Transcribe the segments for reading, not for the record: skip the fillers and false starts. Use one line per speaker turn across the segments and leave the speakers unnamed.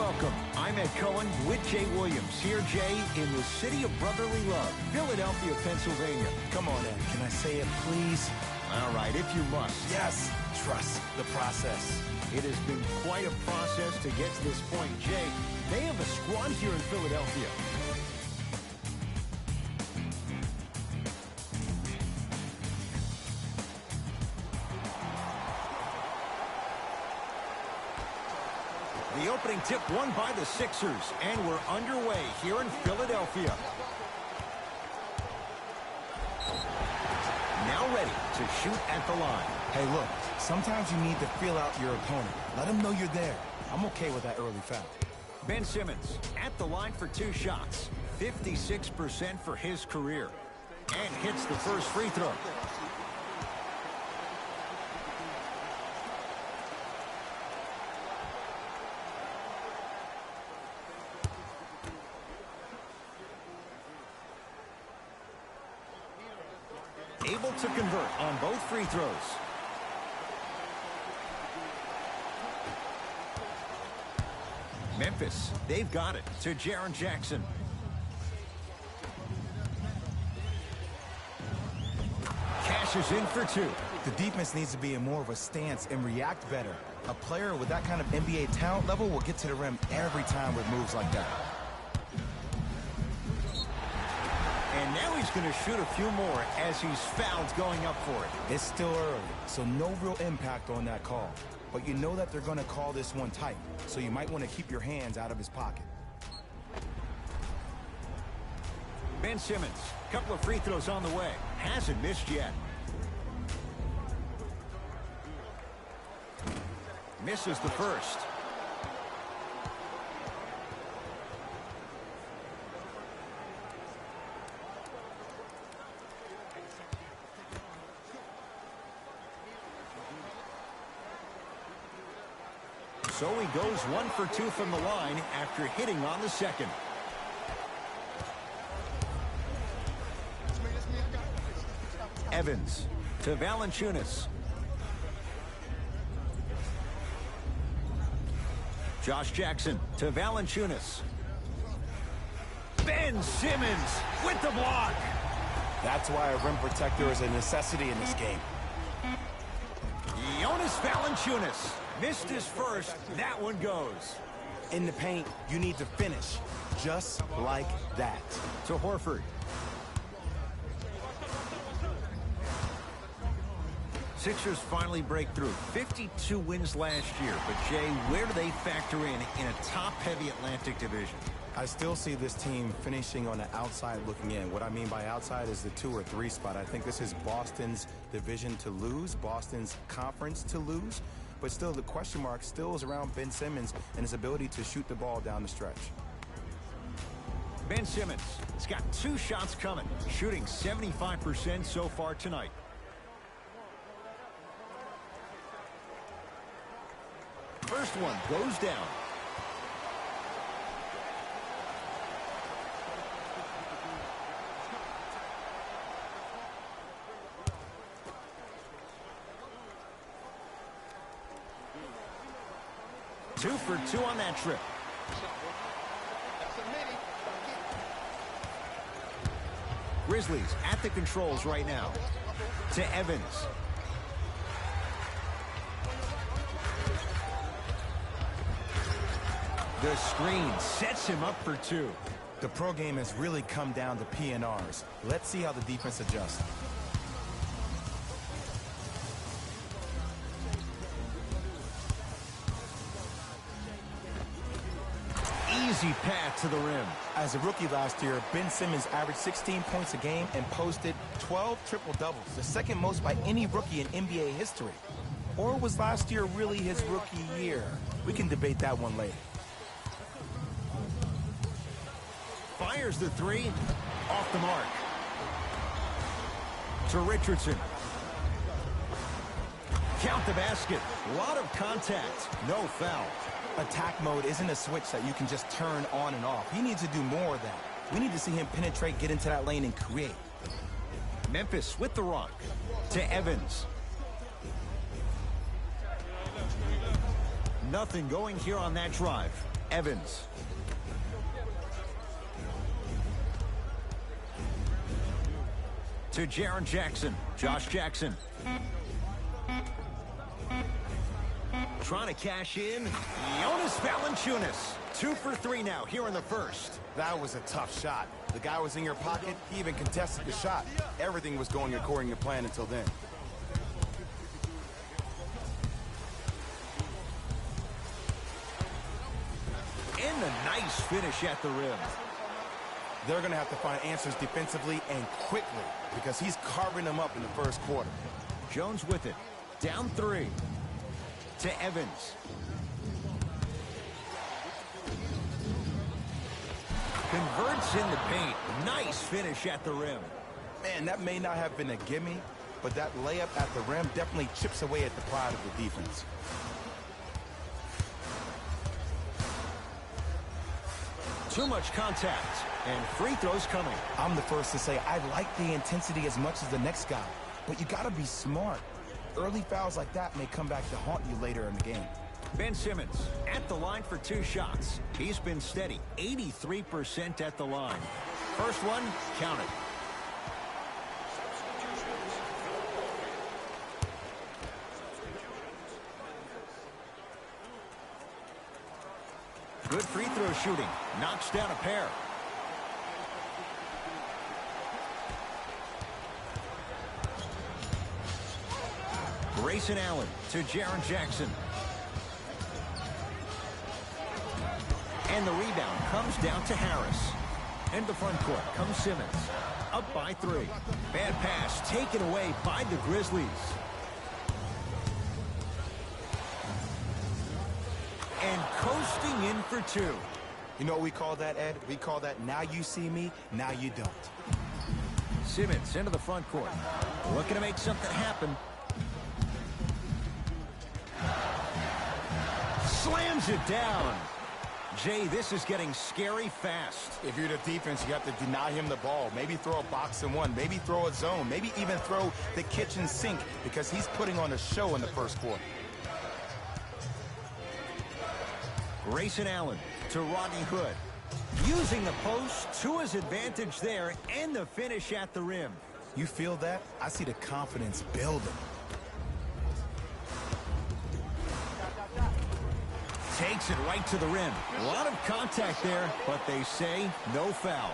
Welcome. I'm Ed Cohen with Jay Williams. Here, Jay, in the city of brotherly love, Philadelphia, Pennsylvania.
Come on, Ed. Can I say it, please?
All right, if you must.
Yes. Trust the process.
It has been quite a process to get to this point. Jay, they have a squad here in Philadelphia. The opening tip won by the Sixers, and we're underway here in Philadelphia. Now ready to shoot at the line.
Hey, look, sometimes you need to feel out your opponent. Let them know you're there. I'm okay with that early foul.
Ben Simmons at the line for 2 shots. 56% for his career. And hits the first free throw. Able to convert on both free throws. Memphis, they've got it to Jaren Jackson. Cashes in for 2.
The defense needs to be in more of a stance and react better. A player with that kind of NBA talent level will get to the rim every time with moves like that.
And now he's going to shoot a few more as he's fouled going up for it.
It's still early, so no real impact on that call. But you know that they're going to call this one tight, so you might want to keep your hands out of his pocket.
Ben Simmons, couple of free throws on the way. Hasn't missed yet. Misses the first. So he goes 1 for 2 from the line after hitting on the second. Evans to Valanciunas. Josh Jackson to Valanciunas. Ben Simmons with the block.
That's why a rim protector is a necessity in this game.
Jonas Valanciunas missed his first. That one goes.
In the paint, you need to finish just like that.
To Horford. Sixers finally break through. 52 wins last year. But, Jay, where do they factor in a top-heavy Atlantic division?
I still see this team finishing on the outside looking in. What I mean by outside is the 2 or 3 spot. I think this is Boston's division to lose, Boston's conference to lose. But still, the question mark still is around Ben Simmons and his ability to shoot the ball down the stretch.
Ben Simmons has got 2 shots coming, shooting 75% so far tonight. First one goes down. Two for 2 on that trip. Grizzlies at the controls right now. To Evans. The screen sets him up for 2.
The pro game has really come down to PNRs. Let's see how the defense adjusts.
Easy path to the rim.
As a rookie last year, Ben Simmons averaged 16 points a game and posted 12 triple-doubles, the second most by any rookie in NBA history. Or was last year really his rookie year? We can debate that one later.
Fires the 3, off the mark. To Richardson. Count the basket. A lot of contact. No foul.
Attack mode isn't a switch that you can just turn on and off. He needs to do more of that. We need to see him penetrate, get into that lane, and create.
Memphis with the rock. To Evans. Nothing going here on that drive. Evans. To Jaren Jackson. Josh Jackson. Trying to cash in. Jonas Valanciunas. 2 for 3 now here in the first.
That was a tough shot. The guy was in your pocket. He even contested the shot. Everything was going according to plan until then.
And a nice finish at the rim.
They're going to have to find answers defensively and quickly because he's carving them up in the first quarter.
Jones with it. Down 3. To Evans. Converts in the paint. Nice finish at the rim.
Man, that may not have been a gimme, but that layup at the rim definitely chips away at the pride of the defense.
Too much contact, and free throws coming.
I'm the first to say I like the intensity as much as the next guy, but you got to be smart. Early fouls like that may come back to haunt you later in the game.
Ben Simmons at the line for 2 shots. He's been steady, 83% at the line. First one, counted. Good free throw shooting. Knocks down a pair. Grayson Allen to Jaren Jackson. And the rebound comes down to Harris. And the front court comes Simmons. Up by 3. Bad pass taken away by the Grizzlies. And coasting in for 2.
You know what we call that, Ed? We call that now you see me, now you don't.
Simmons into the front court. Looking to make something happen. Slams it down. Jay, this is getting scary fast.
If you're the defense, you have to deny him the ball. Maybe throw a box and one. Maybe throw a zone. Maybe even throw the kitchen sink because he's putting on a show in the first quarter.
Grayson Allen to Rodney Hood. Using the post to his advantage there and the finish at the rim.
You feel that? I see the confidence building.
Takes it right to the rim. A lot of contact there, but they say no foul.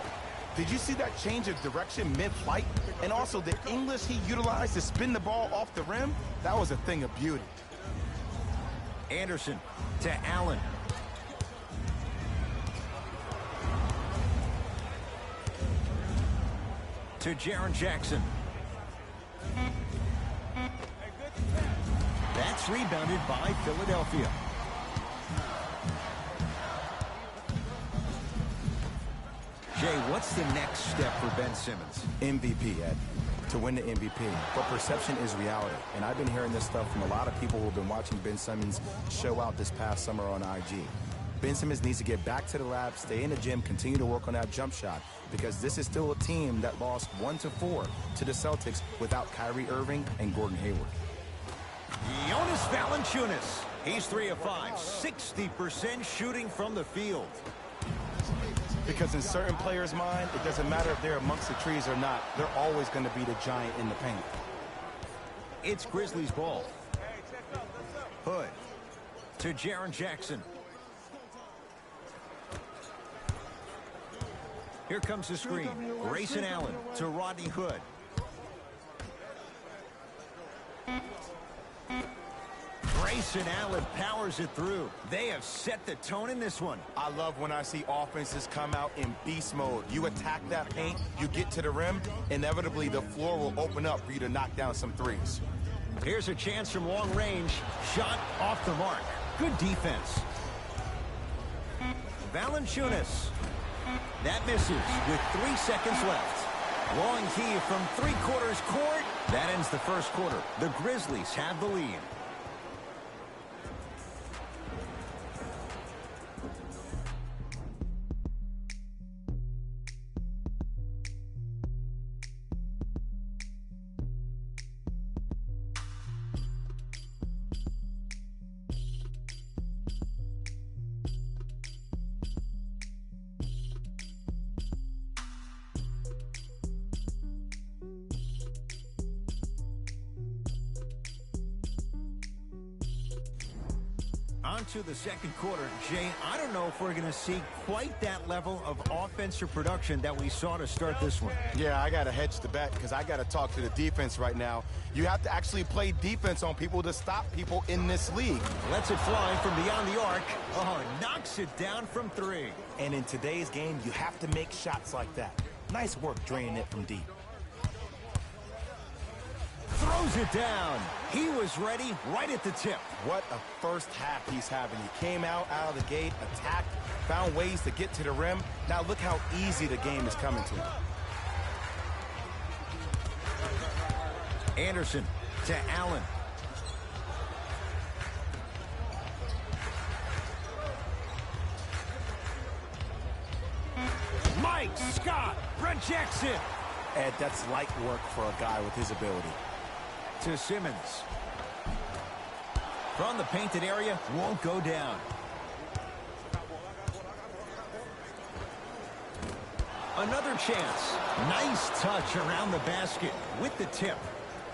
Did you see that change of direction mid-flight? And also the English he utilized to spin the ball off the rim? That was a thing of beauty.
Anderson to Allen. To Jaren Jackson. That's rebounded by Philadelphia. Jay, what's the next step for Ben Simmons?
MVP, Ed. To win the MVP. But perception is reality. And I've been hearing this stuff from a lot of people who have been watching Ben Simmons show out this past summer on IG. Ben Simmons needs to get back to the lab, stay in the gym, continue to work on that jump shot, because this is still a team that lost 1-4 to the Celtics without Kyrie Irving and Gordon Hayward.
Jonas Valanciunas. He's 3 of 5, 60% shooting from the field.
Because in certain players' mind, it doesn't matter if they're amongst the trees or not. They're always going to be the giant in the paint.
It's Grizzlies ball. Hood to Jaren Jackson. Here comes the screen. Grayson Allen to Rodney Hood. Grayson Allen powers it through. They have set the tone in this one.
I love when I see offenses come out in beast mode. You attack that paint, you get to the rim, inevitably the floor will open up for you to knock down some threes.
Here's a chance from long range. Shot off the mark. Good defense. Valanciunas. That misses with 3 seconds left. Long key from 3/4 court. That ends the first quarter. The Grizzlies have the lead. On to the second quarter. Jay, I don't know if we're going to see quite that level of offensive production that we saw to start this one.
Yeah, I got to hedge the bet because I got to talk to the defense right now. You have to actually play defense on people to stop people in this league.
Lets it fly from beyond the arc. Oh, knocks it down from 3.
And in today's game, you have to make shots like that. Nice work draining it from deep.
Throws it down. He was ready right at the tip.
What a first half he's having. He came out of the gate, attacked, found ways to get to the rim. Now look how easy the game is coming to him.
Anderson to Allen. Mike Scott rejects it.
Ed, that's light work for a guy with his ability.
To Simmons. From the painted area, won't go down. Another chance. Nice touch around the basket with the tip.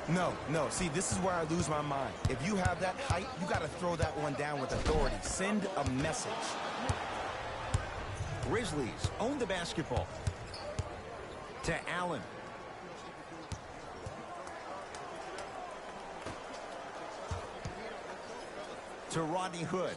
No. See, this is where I lose my mind. If you have that height, you got to throw that one down with authority. Send a message.
Grizzlies own the basketball. To Allen. To Rodney Hood.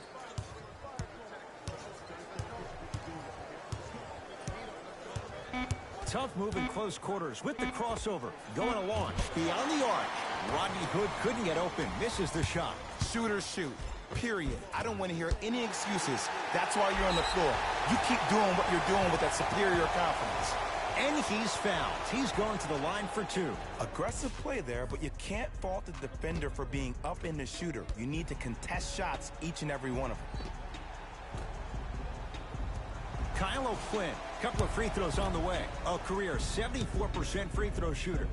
Tough move in close quarters with the crossover. Going to launch beyond the arc. Rodney Hood couldn't get open. Misses the shot.
Shooters shoot. Period. I don't want to hear any excuses. That's why you're on the floor. You keep doing what you're doing with that superior confidence.
And he's fouled. He's going to the line for 2.
Aggressive play there, but you can't fault the defender for being up in the shooter. You need to contest shots, each and every one of them.
Kyle O'Quinn, couple of free throws on the way. A career 74% free throw shooter.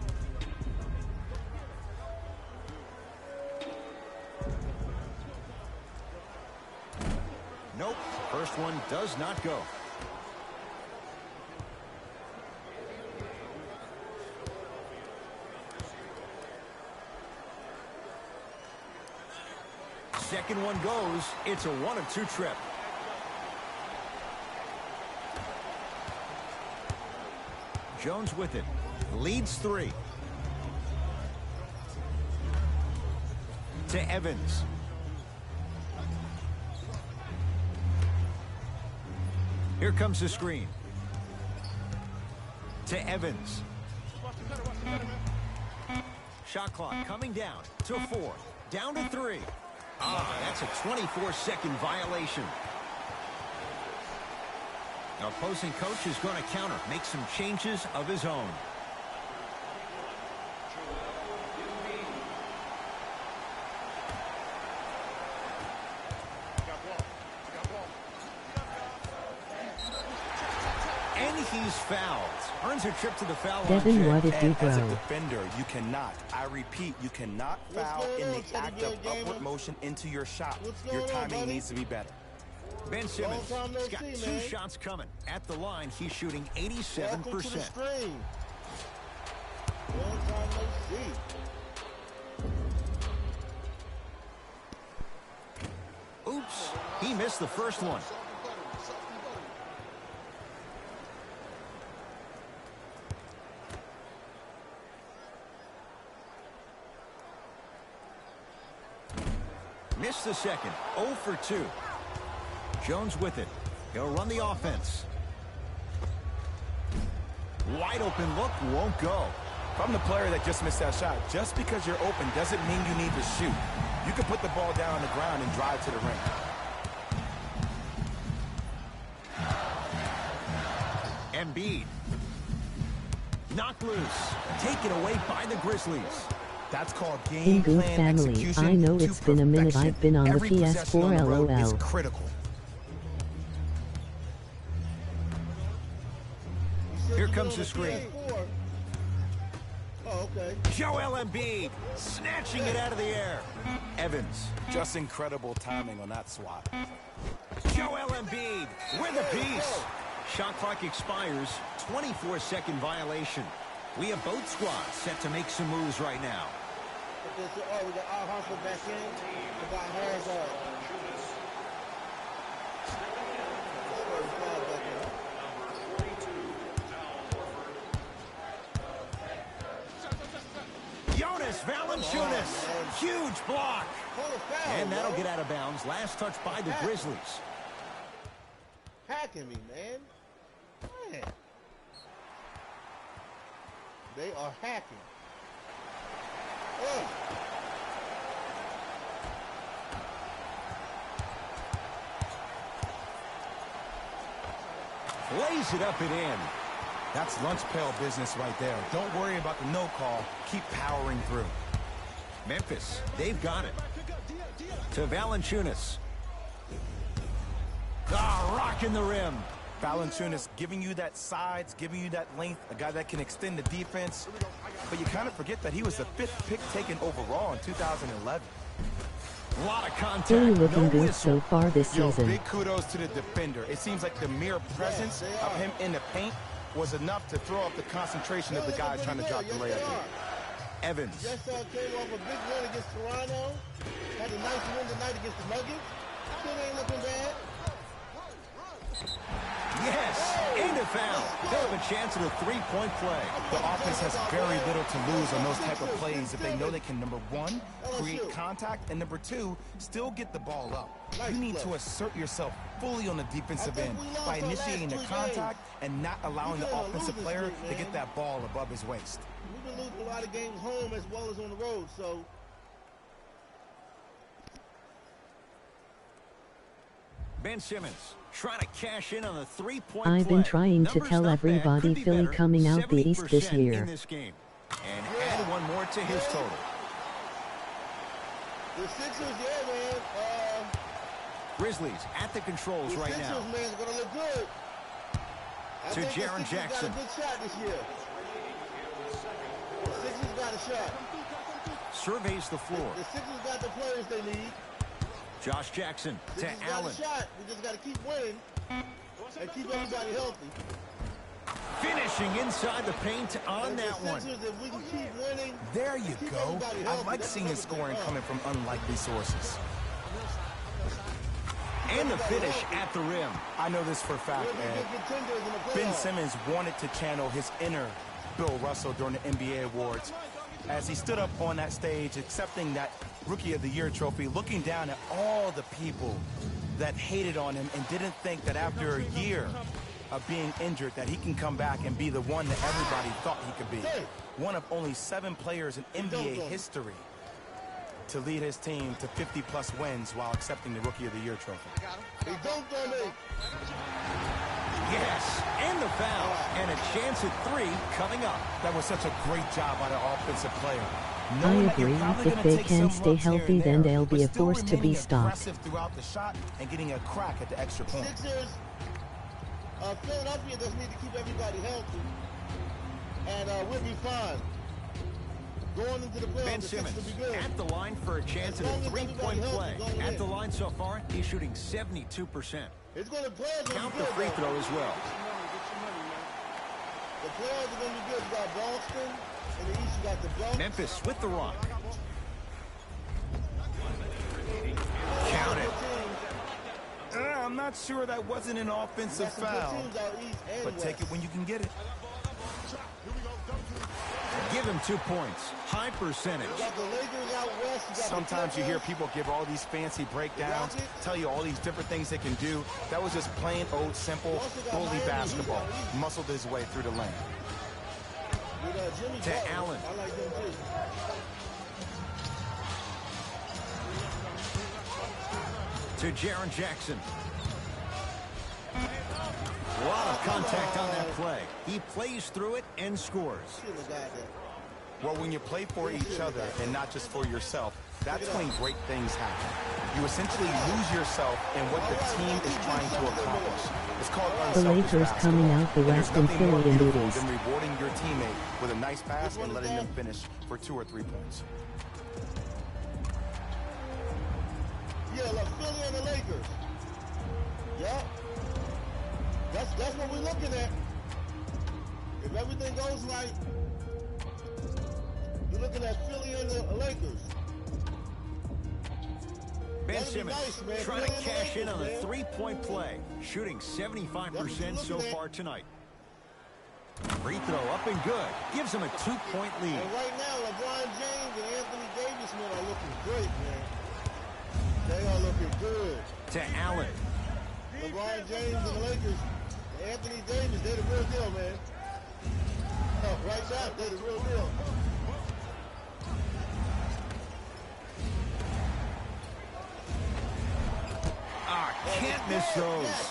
Nope, first one does not go. Second one goes. It's a 1 of 2 trip. Jones with it. Leads 3. To Evans. Here comes the screen. To Evans. Shot clock coming down to 4. Down to 3. That's a 24-second violation. The opposing coach is going to counter, make some changes of his own. And he's fouled. Earns a trip to the foul line.
Devin, what did you
As a
bro?
defender, you cannot, I repeat, you cannot foul in the act of upward motion into your shot. Your timing needs to be better.
Ben Simmons has got 2 shots coming. At the line, he's shooting 87%. Oops, he missed the first one. Missed the second. 0 for 2. Jones with it. He'll run the offense. Wide open look, won't go.
If I'm the player that just missed that shot, just because you're open doesn't mean you need to shoot. You can put the ball down on the ground and drive to the ring.
Embiid. Knocked loose. Taken away by the Grizzlies.
That's called
In
game
Good
plan
family,
execution
I know
to
it's been a minute
perfection.
I've been on the
Every possession on
PS4
the road is
LOL.
critical.
Here comes the screen.
Oh, okay.
Joel Embiid snatching it out of the air. Evans.
Just incredible timing on that swat.
Joel Embiid with a piece. Shot clock expires. 24-second violation. We have both squads set to make some moves right now.
We got Al Horford back in. We got Harris
Valanciunas, huge block. And that'll get out of bounds. Last touch by the Grizzlies.
Hacking me, man. They are hacking.
Lays it up and in.
That's lunch pail business right there. Don't worry about the no call. Keep powering through.
Memphis, they've got it. To Valanciunas. Rocking the rim.
Valanciunas giving you that size, giving you that length, a guy that can extend the defense. But you kind of forget that he was the 5th pick taken overall in 2011.
A lot of contact.
Really looking good so far this season.
Big kudos to the defender. It seems like the mere presence of him in the paint was enough to throw up the concentration of the guy trying to drop the layup.
Evans.
Just came off a big win against Toronto. Had a nice win tonight against the Nuggets. Still ain't looking bad.
Yes, and a foul. They'll have a chance at a three-point play.
The offense has very little to lose on those type of plays if they know they can, number one, create contact, and number two, still get the ball up. You need to assert yourself fully on the defensive end by initiating the contact and not allowing the offensive player to get that ball above his waist.
We've been losing a lot of games home as well as on the road, so...
Ben Simmons trying to cash in on the three-point play.
I've been trying to tell everybody Philly coming out the East this year.
In this game. And add one more to his total.
The Sixers, yeah, man.
Grizzlies at the controls right now.
The Sixers, man, going to look good.
To Jaren Jackson.
Got a good shot this year. The Sixers got a shot.
Surveys the floor.
The Sixers got the players they need.
Josh Jackson to Allen.
Shot. We just got to keep winning and keep everybody healthy.
Finishing inside the paint on that one.
If we can keep winning,
there you go. I like seeing the scoring coming from unlikely sources.
And the finish at the rim.
I know this for a fact, man. Ben Simmons wanted to channel his inner Bill Russell during the NBA awards as he stood up on that stage accepting that Rookie of the Year trophy, looking down at all the people that hated on him and didn't think that after a year of being injured that he can come back and be the one that everybody thought he could be. One of only 7 players in NBA history to lead his team to 50-plus wins while accepting the Rookie of the Year trophy.
He dunked on me.
Yes, and the foul, and a chance at 3 coming up.
That was such a great job by the offensive player.
I agree. If they can stay healthy, then they'll be a force to be stopped.
Throughout the shot and getting a crack at the extra point.
Sixers, Philadelphia does need to keep everybody healthy, and we'll be fine. Going into the playoffs,
Ben Simmons at the line for a chance at a three-point play. At the line so far, he's shooting 72%.
It's going to play.
Count the free throw as well.
The players are going to be good. You got Boston. In the East, you got the Bucks.
Memphis with the rock. Count it.
I'm not sure that wasn't an offensive foul, but take it when you can get it.
Give him 2 points. High percentage.
Sometimes you hear people give all these fancy breakdowns, tell you all these different things they can do. That was just plain old simple goalie basketball. Muscled his way through the lane.
To Allen. To Jaren Jackson. A lot of contact on that play. He plays through it and scores.
Well, when you play for each other and not just for yourself, that's when great things happen. You essentially lose yourself in what the team is trying to accomplish. It's called
the Lakers coming out the West and Philly in the East.
Than rewarding your teammate with a nice pass and letting them finish for 2 or 3 points.
Yeah, like Philly and the Lakers. Yeah. That's what we're looking at. If everything goes right, you're looking at Philly and the Lakers.
Ben Simmons trying to cash in on a three-point play, shooting 75% so far tonight. Free throw up and good. Gives him a 2-point lead.
And right now, LeBron James and Anthony it good.
To Allen.
LeBron James and the Lakers, Anthony Davis, they're the real deal, man. Oh, right shot, they're the real deal.
Can't miss those.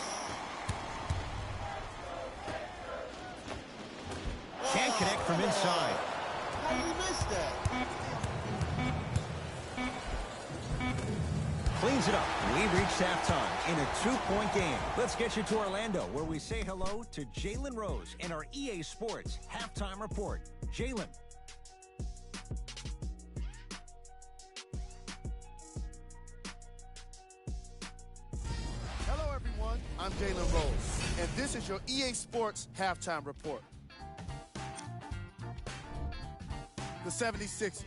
Can't connect from inside.
How did he miss that?
Cleans it up. We reached halftime in a 2-point game. Let's get you to Orlando, where we say hello to Jalen Rose in our EA Sports halftime report. Jalen.
Hello, everyone. I'm Jalen Rose, and this is your EA Sports halftime report. The 76ers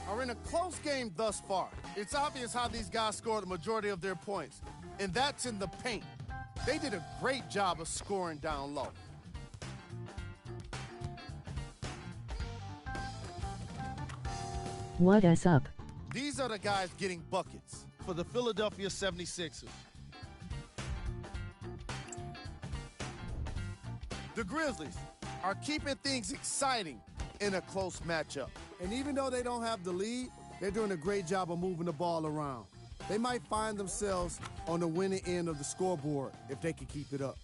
are in a close game thus far. It's obvious how these guys score the majority of their points, and that's in the paint. They did a great job of scoring down low.
What is up?
These are the guys getting buckets for the Philadelphia 76ers. The Grizzlies are keeping things exciting in a close matchup. And even though they don't have the lead, they're doing a great job of moving the ball around. They might find themselves on the winning end of the scoreboard if they can keep it up.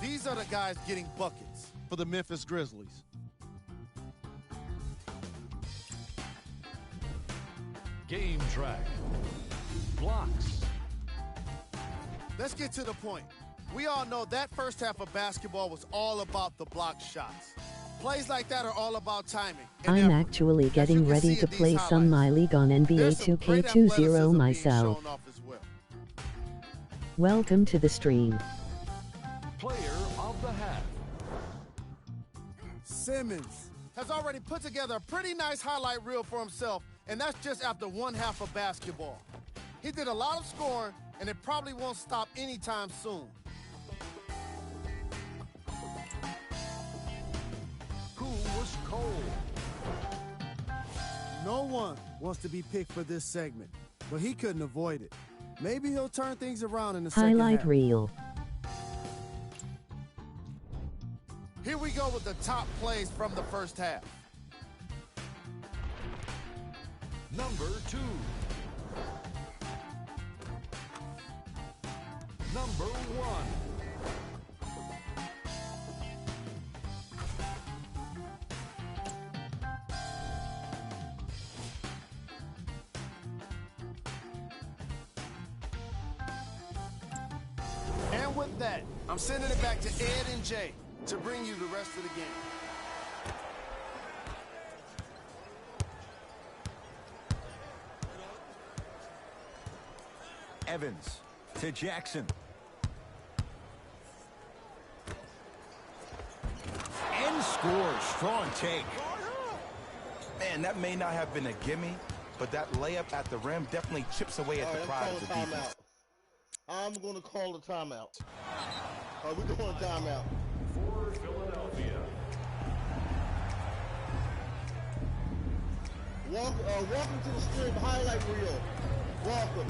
These are the guys getting buckets for the Memphis Grizzlies.
Game track. Blocks.
Let's get to the point. We all know that first half of basketball was all about the block shots. Plays like that are all about timing.
I'm actually getting ready to play some My League on NBA 2K20 myself. Welcome to the stream.
Player of the half.
Simmons has already put together a pretty nice highlight reel for himself, and that's just after one half of basketball. He did a lot of scoring, and it probably won't stop anytime soon.
Who was cold?
No one wants to be picked for this segment, but he couldn't avoid it. Maybe he'll turn things around in the second
Highlight
half.
reel.
Here we go with the top plays from the first half.
Number 2. Number 1.
And with that, I'm sending it back to Ed and Jay to bring you the rest of the game.
Evans to Jackson. And scores. Strong take.
Man, that may not have been a gimme, but that layup at the rim definitely chips away at the pride of the defense.
I'm going to call a timeout. We're going to timeout.
For Philadelphia.
Welcome to the stream highlight reel. Welcome.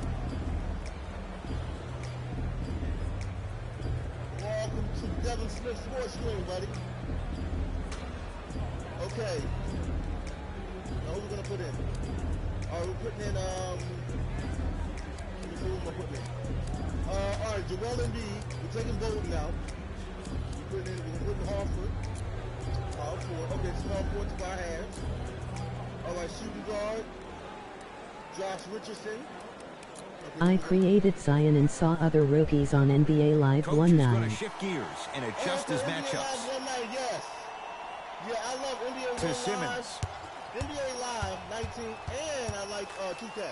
Welcome to Devin Smith Sports Stream, buddy. Okay. Now who are we going to put in? We're putting in, let me see who we're putting in. All right, Joel Embiid. We're taking Bolton out. We're putting Horford. Okay, small forward to our halves. All right, shooting guard. Josh Richardson. Okay,
I created Zion and saw other rookies on NBA Live
Coach
one
is going
night.
to shift gears and adjust his
NBA
matchups.
Live one night, yes. Yeah, I love NBA
To
Live.
Simmons.
NBA Live 19, and I like 2K.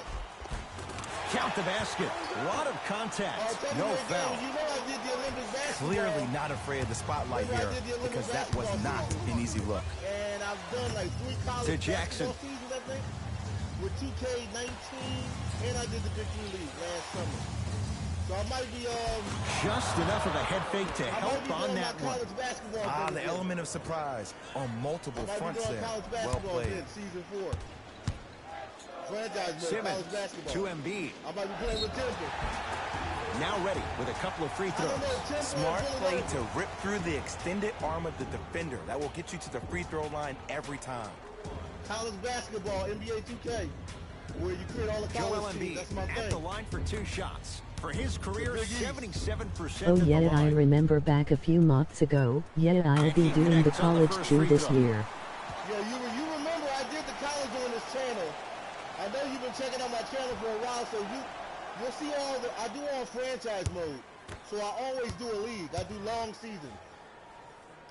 Count the basket. A lot of contact. No foul.
You know I did the Olympic basketball.
Clearly not afraid of the spotlight here because that was not an easy look.
And I've done like 3 college
To Jackson.
basketball seasons, I think, with 2K19, and I did the Big 3 League last summer. So I might be
Just enough of a head fake to help on that one.
Ah, the element of surprise on multiple fronts there. Well played.
Season 4. Franchise mode,
Simmons
college basketball.
to Embiid.
I might be playing with Timber.
Now ready with a couple of free
I don't know,
throws.
Timber
Smart
is
play
really
to rip through the extended arm of the defender. That will get you to the free throw line every time.
college basketball, NBA 2K, where you create all the
Joel
college teams.
Embiid
That's my
at the
thing.
line for 2 shots. For his career, 77%
Oh
at the
yeah, I
line.
remember back a few months ago. Yeah, I'll be doing the college too this year.
Yeah, you remember I did the college on this channel. I know you've been checking out my channel for a while, so you'll see I do all franchise mode. So I always do a league. I do long seasons.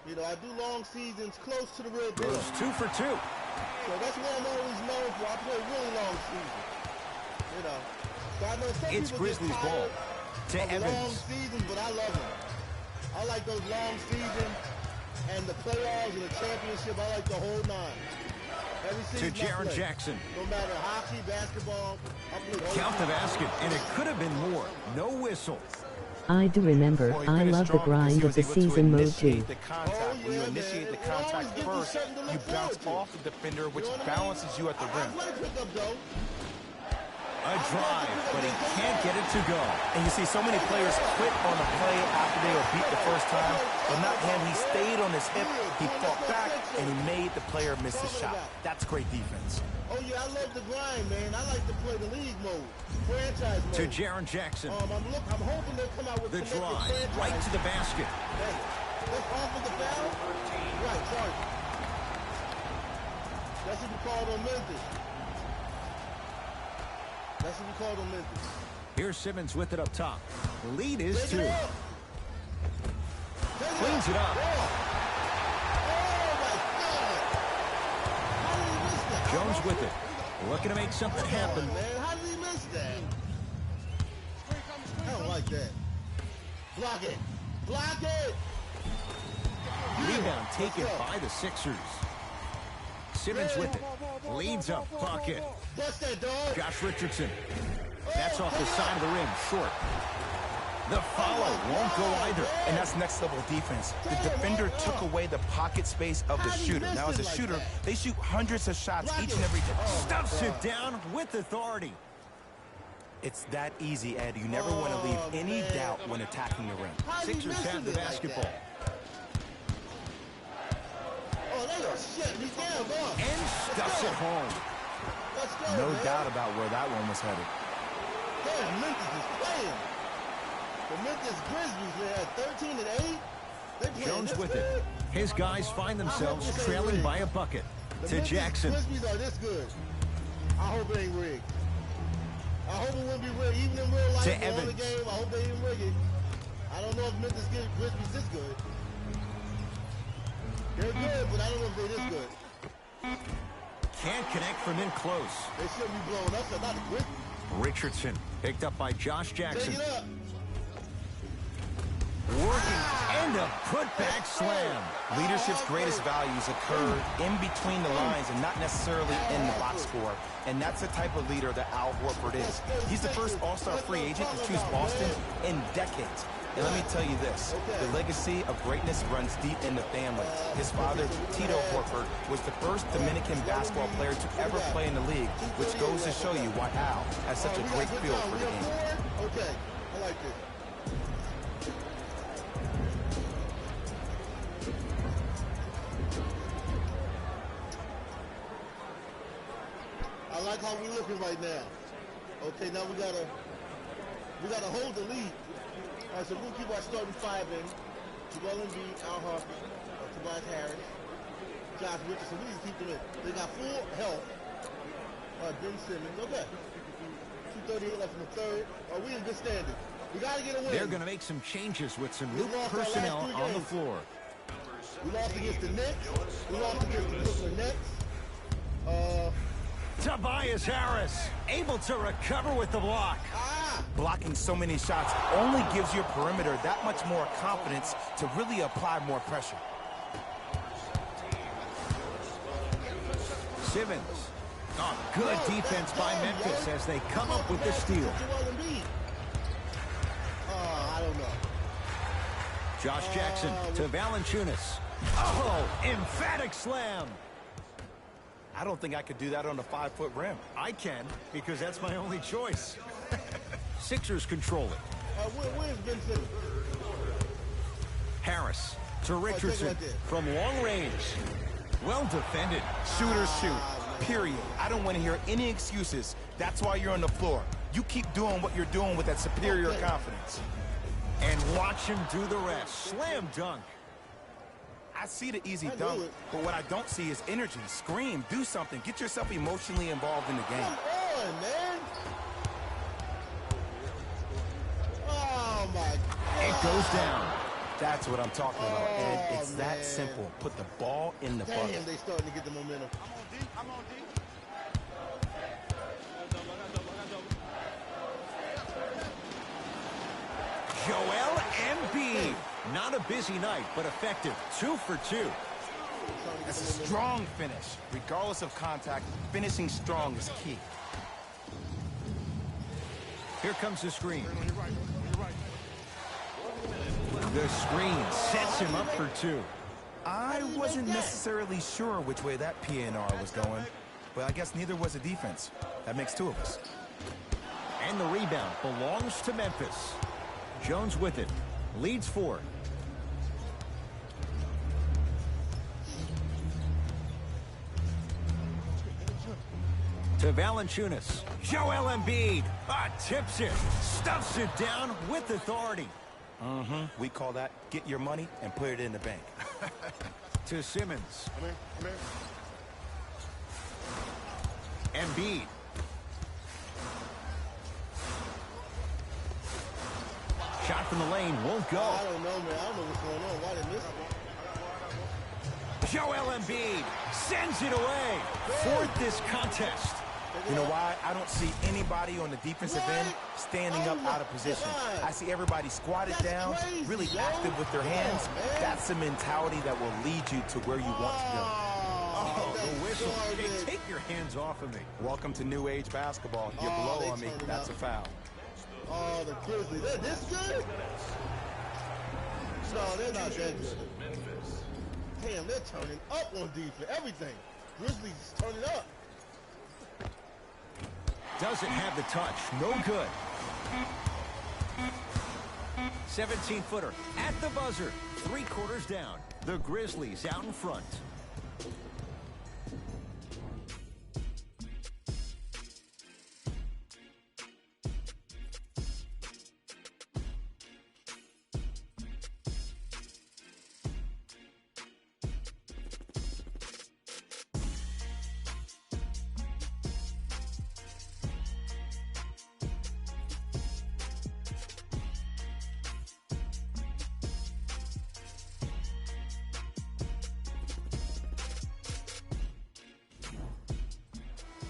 You know, I do long seasons close to the real deal.
Goes 2 for 2.
So that's what I'm always known for. I play really long seasons. You know. So I know some
It's
people
Grizzlies
get
ball
tired
to
of long
Evans.
seasons, but I love them. I like those long seasons and the playoffs and the championship. I like the whole 9. Every
To
season I
Jaren
play.
Jackson.
No matter hockey, basketball, I play the whole
Count the
season.
basket, and it could have been more. No whistle.
I do remember.
Well, he
I
finished
love the
strong because
grind
he
of
was
the
able to
season mode
initiate
too.
the contact.
Oh,
When you
yeah,
initiate
man.
the
It always
contact
gives you
first,
something to look
you bounce
forward to.
off the defender, which
You know what I mean?
balances you at the rim.
Athletic pickup, though.
A drive, but he can't get it to go.
And you see so many players quit on a play after they were beat the first time, but not him. He stayed on his hip, he fought back, and he made the player miss his shot. That's great defense.
Oh, yeah, I love the grind, man. I like to play the league mode, franchise mode.
To Jaren Jackson.
I'm hoping they'll come out with
The
some
drive,
franchise.
right to the basket.
Hey, let's offer the foul. Right, sorry. That's what we called on Memphis. That's what we called on Memphis.
Here's Simmons with it up top. The lead is
Take
2.
it up.
Cleans it up.
Oh, my God. How did he miss that?
Jones with it. Looking to make something happen.
Man, how did he miss that? I don't like that. Block it. Block it.
Rebound taken
Let's go.
by the Sixers. Simmons with it. Leads up bucket.
Bust that, dog.
Josh Richardson. That's off the side of the rim. Short. The follow won't go either.
And that's next level defense. The defender took away the pocket space of the shooter. Now as a shooter, they shoot hundreds of shots each and every day.
Stuffs it down with authority.
It's that easy, Ed. You never want to leave any doubt when attacking the rim.
Sixers have the basketball.
Oh, they are shutting me down, go on.
And stuffs it home.
Let's go,
No
man.
doubt about where that one was headed.
Damn, Memphis is playing. The Memphis Grizzlies, man, 13 and 8. They playing
Jones
this
with
good.
it. His guys find themselves trailing by a bucket.
The
To
Memphis
Jackson.
Grizzlies are this good. I hope it ain't rigged. I hope it won't be rigged. Even in real life,
To
we won the
Evans.
game. I hope they didn't rig it. I don't know if Memphis Grizzlies this good. They're good, but I don't know if they're this good.
Can't connect from in close.
They shouldn't be blowing up, so not the Grizzlies.
Richardson picked up by Josh Jackson.
Take it up.
Working and a putback slam.
Leadership's greatest values occur in between the lines and not necessarily in the box score. And that's the type of leader that Al Horford is. He's the first all-star free agent to choose Boston in decades. And let me tell you this, the legacy of greatness runs deep in the family. His father, Tito Horford, was the first Dominican basketball player to ever play in the league, which goes to show you why Al has such a great feel for the game.
Okay, I like this. I like how we're looking right now. Okay, now we gotta hold the lead. All right, so we'll keep our starting 5 in. Joel Embiid, Al Horford, Tobias Harris, Josh Richardson. We need to keep them in. They got full health. Ben Simmons. Okay. 2:38 left in the third. We in good standing. We gotta get a win.
They're going to make some changes with some new
We lost our last
personnel
3
on the
games.
floor.
We lost against the Knicks. We lost against the Brooklyn Nets.
Tobias Harris able to recover with the block.
Blocking so many shots only gives your perimeter that much more confidence to really apply more pressure.
Simmons. Oh, good defense by Memphis as they come up with the steal.
Joel Embiid. I don't know.
Josh Jackson to Valanciunas. Oh, emphatic slam.
I don't think I could do that on a 5-foot rim.
I can, because that's my only choice. Sixers control it.
Where's Ben Simmons?
Harris to Richardson
right there.
from long range. Well defended.
Shooters shoot, period. I don't want to hear any excuses. That's why you're on the floor. You keep doing what you're doing with that superior confidence.
And watch him do the rest. Slam dunk.
I see the easy dunk, but what I don't see is energy. Scream, do something. Get yourself emotionally involved in the game.
Come on, man. Oh, my God.
It goes down.
That's what I'm talking about, and it's that simple. Put the ball in the bucket.
Damn, they starting to get the momentum.
I'm on D.
Joel Embiid. Not a busy night, but effective. 2 for 2.
That's a strong finish. Regardless of contact, finishing strong is key.
Here comes the screen.
On your right.
The screen sets him up for 2.
I wasn't necessarily sure which way that PNR was going, but I guess neither was the defense. That makes 2 of us.
And the rebound belongs to Memphis. Jones with it. Leads 4. To Valanciunas. Joel Embiid. Tips it. Stuffs it down with authority.
We call that get your money and put it in the bank.
To Simmons.
Come in.
Embiid. Shot from the lane won't go.
I don't know, man. I don't know what's going on. Why they miss it?
Joel Embiid sends it away. 4th this contest.
You know why? I don't see anybody on the defensive end standing up out of position. I see everybody squatted down, really active with their hands. That's the mentality that will lead you to where you want to go.
Oh, the whistle. Hey, take your hands off of me.
Welcome to new age basketball. You blow
they
on me,
turned it
that's
out.
a foul.
Oh, the Grizzlies. They're this good? No, they're not that good. Damn, they're turning up on defense. Everything. Grizzlies turning up.
Doesn't have the touch. No good. 17-footer at the buzzer. 3 quarters down. The Grizzlies out in front.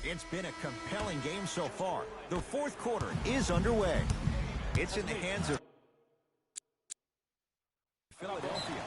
It's been a compelling game so far. The 4th quarter is underway. It's in the hands of Philadelphia.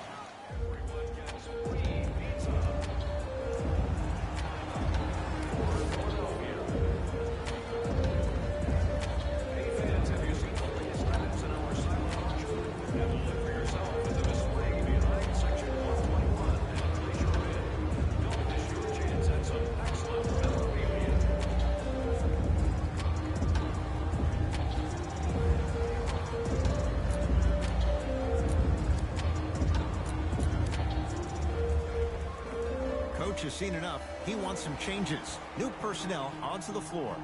Coach has seen enough. He wants some changes. New personnel onto the floor.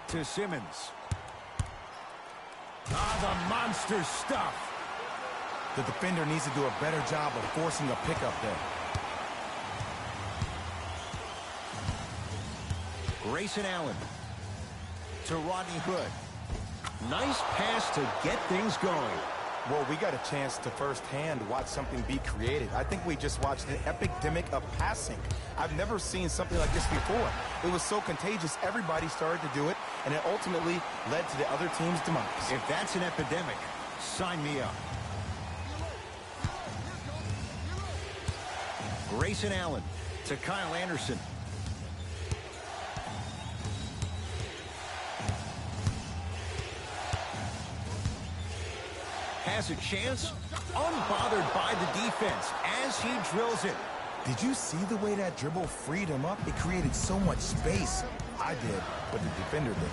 To Simmons. The monster stuff.
The defender needs to do a better job of forcing a pickup there.
Grayson Allen. To Rodney Hood. Nice pass to get things going.
Well, we got a chance to firsthand watch something be created. I think we just watched an epidemic of passing. I've never seen something like this before. It was so contagious, everybody started to do it, and it ultimately led to the other team's demise.
If that's an epidemic, sign me up. Grayson Allen to Kyle Anderson. Has a chance, unbothered by the defense as he drills it.
Did you see the way that dribble freed him up? It created so much space. I did, but the defender didn't.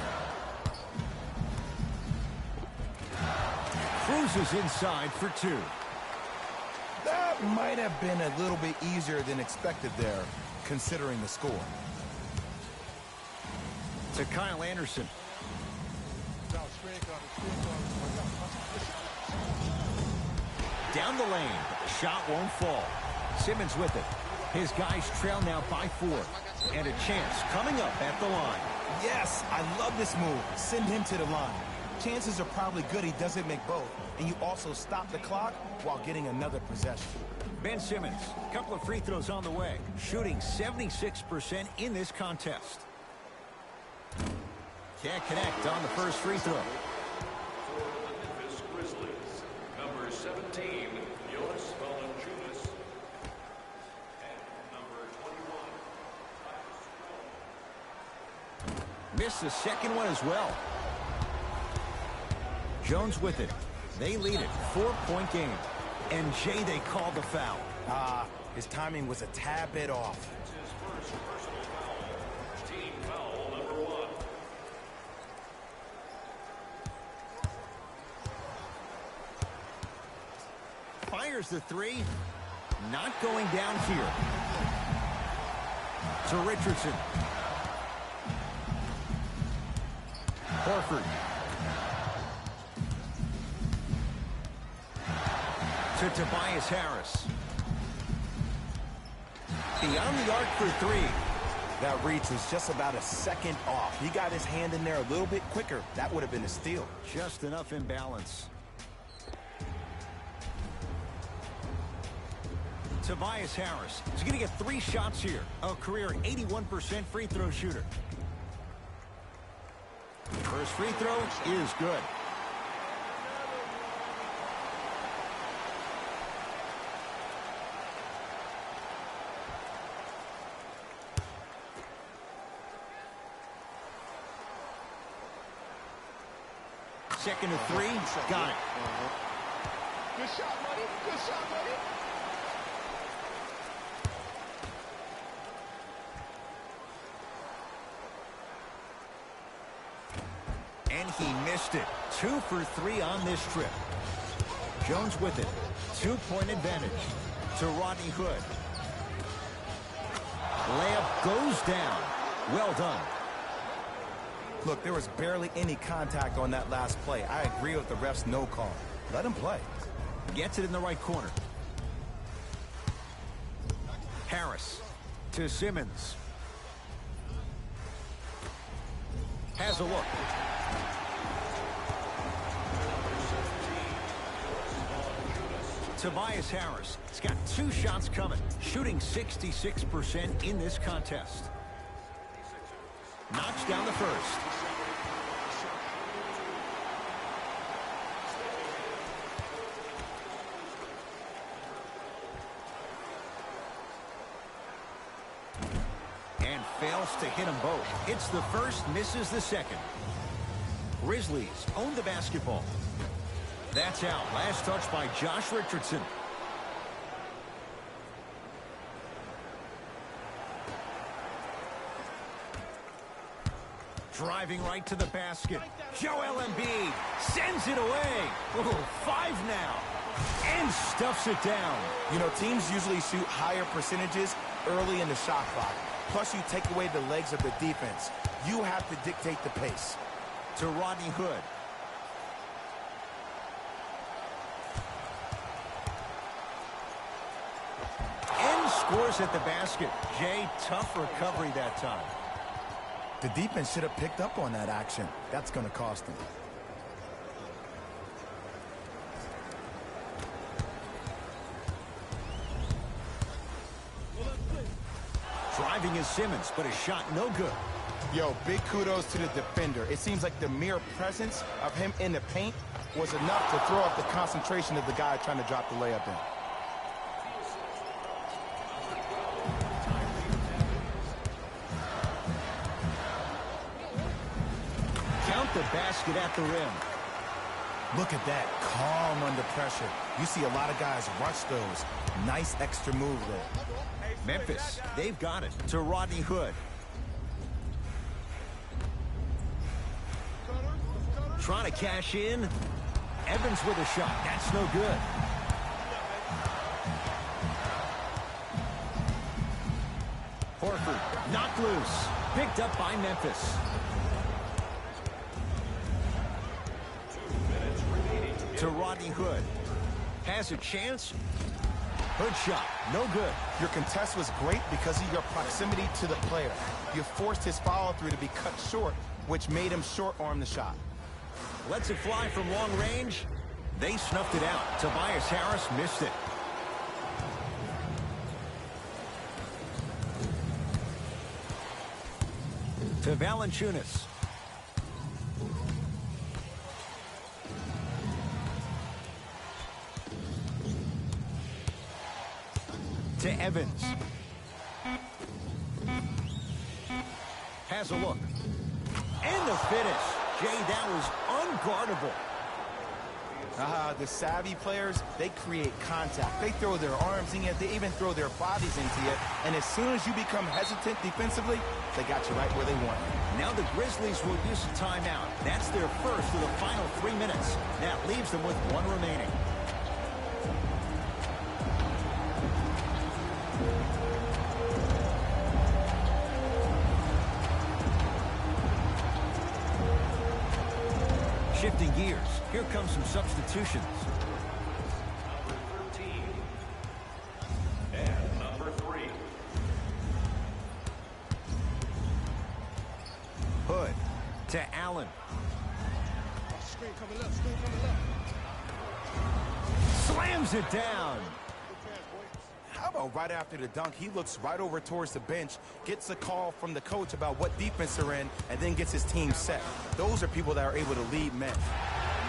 Cruises inside for two.
That might have been a little bit easier than expected there, considering the score.
To Kyle Anderson. Down the lane, but the shot won't fall. Simmons with it. His guys trail now by 4. And a chance coming up at the line.
Yes, I love this move. Send him to the line. Chances are probably good he doesn't make both. And you also stop the clock while getting another possession.
Ben Simmons, a couple of free throws on the way. Shooting 76% in this contest. Can't connect on the first free throw.
For the Memphis Grizzlies, number 17, Jonas Valanciunas. And number 21.
Missed the second one as well. Jones with it. They lead it. 4-point game. And Jay, they called the foul.
His timing was a tad bit off.
His first personal foul. Team foul number 1.
Fires the three. Not going down here. To Richardson. Horford. To Tobias Harris. Beyond the arc for 3.
That reach was just about a second off. He got his hand in there a little bit quicker. That would have been a steal.
Just enough imbalance. Tobias Harris is going to get 3 shots here. A career 81% free throw shooter. First free throw is good. Second to 3, got it.
Good shot, buddy. Good shot, buddy.
And he missed it. 2 for 3 on this trip. Jones with it. 2-point advantage to Rodney Hood. Layup goes down. Well done.
Look, there was barely any contact on that last play. I agree with the ref's no call. Let him play.
Gets it in the right corner. Harris to Simmons. Has a look. Tobias Harris. He's got 2 shots coming. Shooting 66% in this contest. Knocks down the first. And fails to hit them both. Hits the first, misses the second. Grizzlies own the basketball. That's out. Last touch by Josh Richardson. Driving right to the basket. Joel Embiid sends it away. Ooh, 5 now. And stuffs it down.
You know, teams usually shoot higher percentages early in the shot clock. Plus, you take away the legs of the defense. You have to dictate the pace.
To Rodney Hood. And scores at the basket. Jay, tough recovery that time.
The defense should have picked up on that action. That's going to cost them.
Driving is Simmons, but his shot no good.
Yo, big kudos to the defender. It seems like the mere presence of him in the paint was enough to throw off the concentration of the guy trying to drop the layup in.
Count the basket at the rim.
Look at that, calm under pressure. You see a lot of guys rush those. Nice extra move there.
Memphis, they've got it to Rodney Hood. Trying to cash in. Evans with a shot. That's no good. Horford knocked loose. Picked up by Memphis. To Rodney Hood. Has a chance. Hood shot. No good.
Your contest was great because of your proximity to the player. You forced his follow-through to be cut short, which made him short-arm the shot.
Lets it fly from long range. They snuffed it out. Tobias Harris missed it. To Valanciunas. To Evans. Has a look. And the finish. Jay, that was unguardable.
The savvy players, they create contact. They throw their arms in it. They even throw their bodies into it. And as soon as you become hesitant defensively, they got you right where they want you.
Now the Grizzlies will use a timeout. That's their first of the final 3 minutes. That leaves them with one remaining. Shifting gears, here comes some substitutions.
Number 13 and number 3.
Hood to Allen.
Screen coming up, screen coming up.
Slams it down.
How about right after the dunk, he looks right over towards the bench, gets a call from the coach about what defense they're in, and then gets his team set. Those are people that are able to lead men.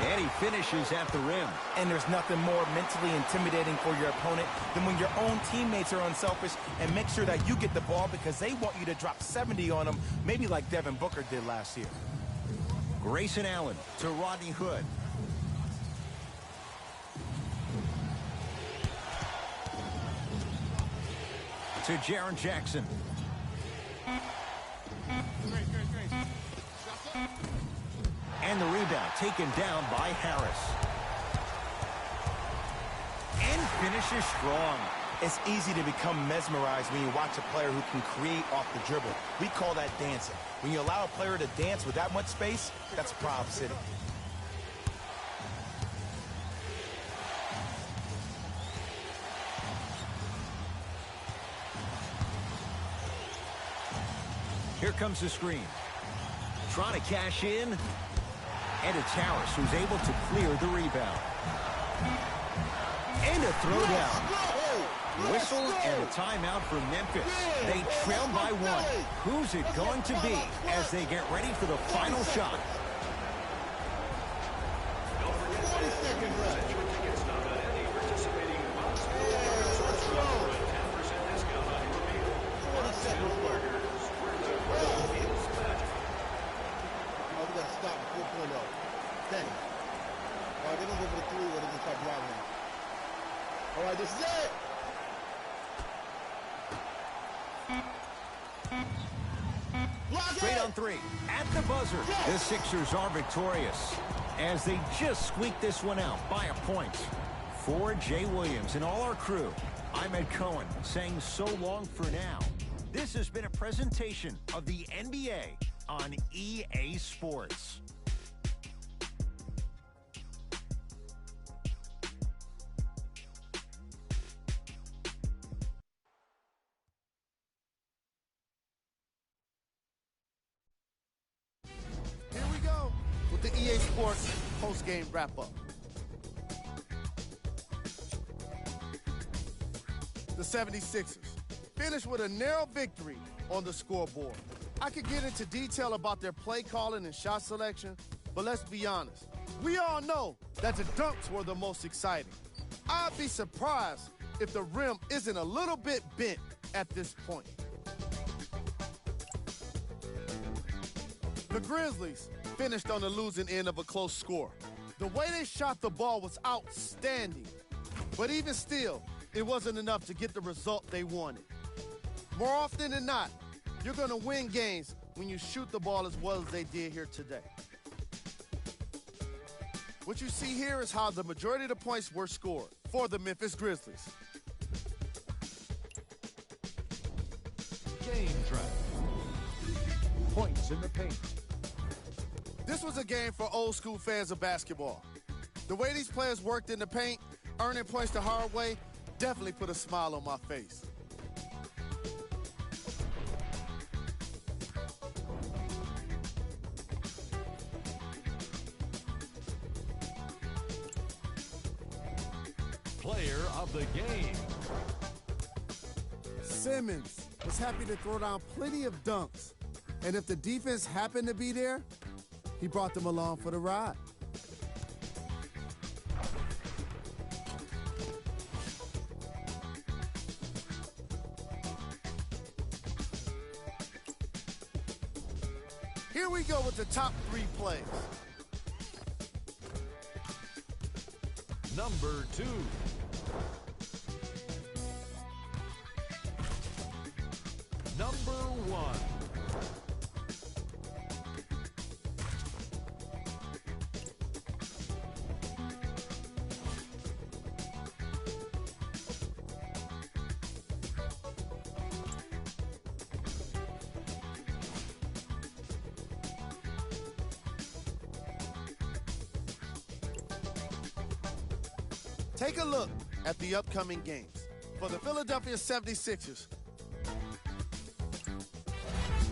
And he finishes at the rim.
And there's nothing more mentally intimidating for your opponent than when your own teammates are unselfish and make sure that you get the ball because they want you to drop 70 on them, maybe like Devin Booker did last year.
Grayson Allen to Rodney Hood. To Jaren Jackson. And the rebound taken down by Harris. And finishes strong.
It's easy to become mesmerized when you watch a player who can create off the dribble. We call that dancing. When you allow a player to dance with that much space, that's a problem city.
Here comes the screen. Trying to cash in. And it's Harris who's able to clear the rebound. And a throwdown. Whistle and a timeout for Memphis. They trail by one. Who's it going to be as they get ready for the final shot?
Don't forget to management tickets not at any participating box stores for a 10% discount on your meal. Steel burgers, where the world feels magic.
Oh, we got to stop at 4.0. Dang. All right, they're going to go for the 3 or they're going to start driving. All right, this is it.
Straight on 3. At the buzzer, the Sixers are victorious as they just squeak this one out by a point. For Jay Williams and all our crew, I'm Ed Cohen saying so long for now. This has been a presentation of the NBA on EA Sports.
Here we go with the EA Sports post-game wrap-up. The 76ers finished with a narrow victory on the scoreboard. I could get into detail about their play calling and shot selection, but let's be honest. We all know that the dunks were the most exciting. I'd be surprised if the rim isn't a little bit bent at this point. The Grizzlies finished on the losing end of a close score. The way they shot the ball was outstanding, but even still, it wasn't enough to get the result they wanted. More often than not, you're going to win games when you shoot the ball as well as they did here today. What you see here is how the majority of the points were scored for the Memphis Grizzlies.
Game drive. Points in the paint.
This was a game for old school fans of basketball. The way these players worked in the paint, earning points the hard way, definitely put a smile on my face.
Player of the game.
Simmons was happy to throw down plenty of dunks. And if the defense happened to be there, he brought them along for the ride. Here we go with the top 3 plays.
Number 2. Number 1.
Take a look at the upcoming games for the Philadelphia 76ers.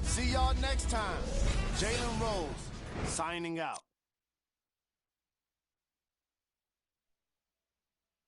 See y'all next time. Jalen Rose signing out.